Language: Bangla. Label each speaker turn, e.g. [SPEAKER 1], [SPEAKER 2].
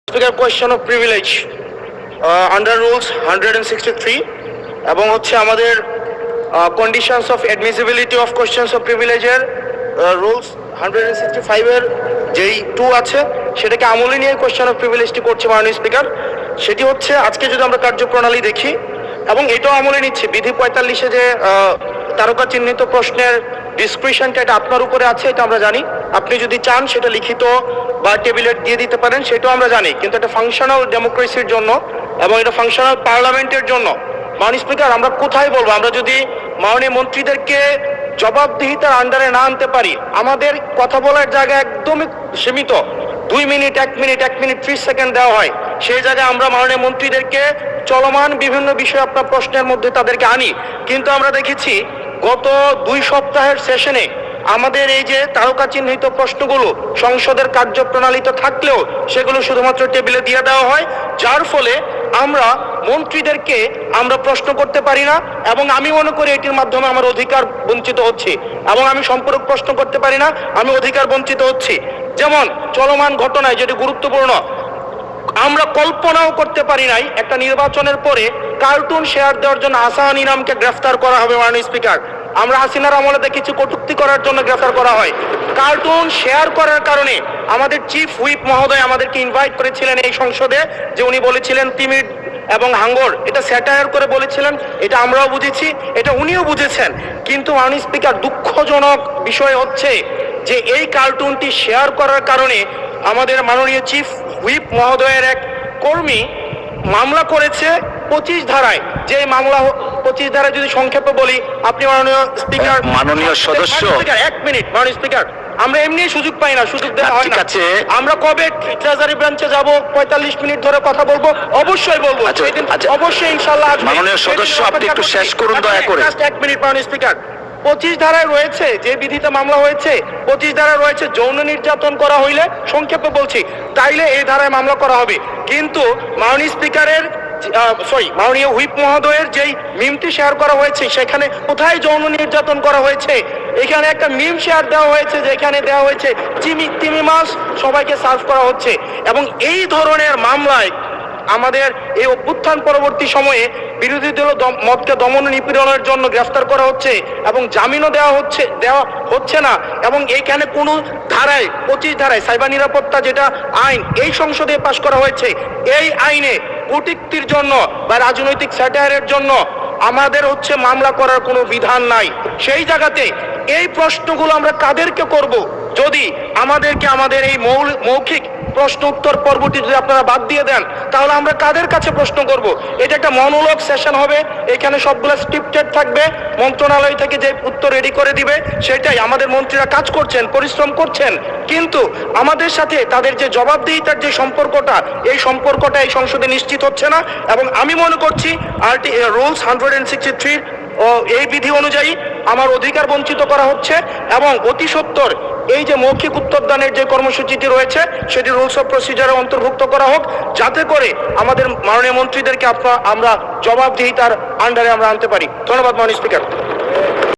[SPEAKER 1] Speaker, question of privilege under rules 163 এবং হচ্ছে আমাদের conditions of admissibility of questions of privilege এর rules 165 এর যেই 2 আছে সেটাকে আমলে নিয়ে question of privilege টি করছে মাননীয় স্পিকার। সেটি হচ্ছে আজকে যদি আমরা কার্যপ্রণালী দেখি এবং এটাও আমলে নিচ্ছে বিধি 45 এ যে তারকা চিহ্নিত প্রশ্নের ডিসক্রিপশনটা এটা আপনার উপরে আছে, এটা আমরা জানি। আপনি যদি চান সেটা লিখিত বা টেবিলে দিয়ে দিতে পারেন, সেটাও আমরা জানি। কিন্তু এটা ফাংশনাল ডেমোক্রেসির জন্য এবং এটা ফাংশনাল পার্লামেন্টের জন্য মাননীয় স্পিকার আমরা কোথায় বলবো? আমরা যদি মাননীয় মন্ত্রীদেরকে জবাবদিহিতার আন্ডারে না আনতে পারি, আমাদের কথা বলার জায়গা একদমই সীমিত, 2 মিনিট 1 মিনিট 1 মিনিট 30 সেকেন্ড দেওয়া হয়, সেই জায়গায় আমরা মাননীয় মন্ত্রীদেরকে চলমান বিভিন্ন বিষয় আপনার প্রশ্নের মধ্যে তাদেরকে আনি। কিন্তু আমরা দেখেছি গত 2 সপ্তাহের সেশনে আমাদের এই যে তারকা চিহ্নিত প্রশ্নগুলো সংসদের কার্যপ্রণালীতে থাকলেও সেগুলো শুধুমাত্র টেবিলে দিয়ে দেওয়া হয়, যার ফলে আমরা মন্ত্রীদেরকে আমরা প্রশ্ন করতে পারি না এবং আমি মনে করি এটির মাধ্যমে আমার অধিকার বঞ্চিত হচ্ছে এবং আমি সম্পূরক প্রশ্ন করতে পারি না, আমি অধিকার বঞ্চিত হচ্ছি। যেমন চলমান ঘটনায় যেটি গুরুত্বপূর্ণ, আমরা কল্পনাও করতে পারি নাই একটা নির্বাচনের পরে কার্টুন শেয়ার দেওয়ার জন্য আসান ইনামকে গ্রেফতার করা হবে মাননীয় স্পিকার। আমরা হাসিনার আমলে দেখেছি কটূক্তি করার জন্য গ্রেফতার করা হয়, কার্টুন শেয়ার করার কারণে আমাদের চিফ হুইপ মহোদয় আমাদেরকে ইনভাইট করেছিলেন এই সংসদে, যে উনি বলেছিলেন তিমির এবং হাঙ্গর, এটা স্যাটায়ার করে বলেছিলেন, এটা আমরাও বুঝেছি, এটা উনিও বুঝেছেন। কিন্তু মাননীয় স্পিকার দুঃখজনক বিষয় হচ্ছে যে এই কার্টুনটি শেয়ার করার কারণে আমাদের মাননীয় চিফ হুইপ মহোদয়ের এক কর্মী মামলা করেছে 25 ধারায়। যে মামলা 25 ধারায় যদি সংক্ষেপে বলি, আপনি মাননীয় স্পিকার,
[SPEAKER 2] মাননীয় সদস্য
[SPEAKER 1] 1 মিনিট মাননীয় স্পিকার, আমরা এমনি সুযোগ পাই না, সুযোগ দেওয়া হয় না। আমরা কবে ট্রেজারি ব্রাঞ্চে যাব 45 মিনিট ধরে কথা বলবো? অবশ্যই বলবো, অবশ্যই ইনশাআল্লাহ।
[SPEAKER 2] মাননীয় সদস্য আপনি একটু শেষ করুন দয়া করে।
[SPEAKER 1] 1 মিনিট মাননীয় স্পিকার। 25 ধারায় রয়েছে, যে বিধিতে মামলা হয়েছে 25 ধারায় রয়েছে যৌন নির্যাতন করা হইলে, সংক্ষেপে বলছি, তাইলে এই ধারায় মামলা করা হবে। কিন্তু মাননীয় স্পিকারের মাননীয় হুইপ মহোদয়ের যেই মিমটি শেয়ার করা হয়েছে সেখানে কোথায় যৌন নির্যাতন করা হয়েছে? এখানে একটা মিম শেয়ার দেওয়া হয়েছে যেখানে দেওয়া হয়েছে তিমি মাছ সবাইকে সার্ভ করা হচ্ছে। এবং এই ধরনের মামলায় আমাদের এই অভ্যুত্থান পরবর্তী সময়ে বিরোধী দল মতকে দমন নিপীড়নের জন্য গ্রেফতার করা হচ্ছে এবং জামিনও দেওয়া হচ্ছে না। এবং এইখানে কোনো ধারায় 25 ধারায় সাইবার নিরাপত্তা যেটা আইন এই সংসদে পাশ করা হয়েছে, এই আইনে কটূক্তির জন্য বা রাজনৈতিক স্যাটায়ারের জন্য আমাদের হচ্ছে মামলা করার কোনো বিধান নাই। সেই জায়গাতে এই প্রশ্নগুলো আমরা কাদেরকে করব? যদি আমাদেরকে আমাদের এই মৌখিক প্রশ্ন উত্তর পর্বটি যদি আপনারা বাদ দিয়ে দেন, তাহলে আমরা কাদের কাছে প্রশ্ন করব? এটা একটা মনোলগ সেশন হবে, এখানে সবগুলো স্ক্রিপ্টেড থাকবে, মন্ত্রণালয় থেকে যে উত্তর রেডি করে দিবে সেটাই। আমাদের মন্ত্রীরা কাজ করছেন, পরিশ্রম করছেন, কিন্তু আমাদের সাথে তাদের যে জবাবদিহিতার যে সম্পর্কটা, এই সম্পর্কটা এই সংসদে নিশ্চিত হচ্ছে না। এবং আমি মনে করছি রুলস 163 এই বিধি অনুযায়ী আমার অধিকার বঞ্চিত করা হচ্ছে এবং অতি সত্বর এই যে মৌখিক উত্তরদানের যে কর্মসূচিটি রয়েছে সেটি রুলস অফ প্রসিজারে অন্তর্ভুক্ত করা হোক, যাতে করে আমাদের মাননীয় মন্ত্রীদেরকে আমরা জবাবদিহিতার আন্ডারে আমরা আনতে পারি। ধন্যবাদ মাননীয় স্পিকার।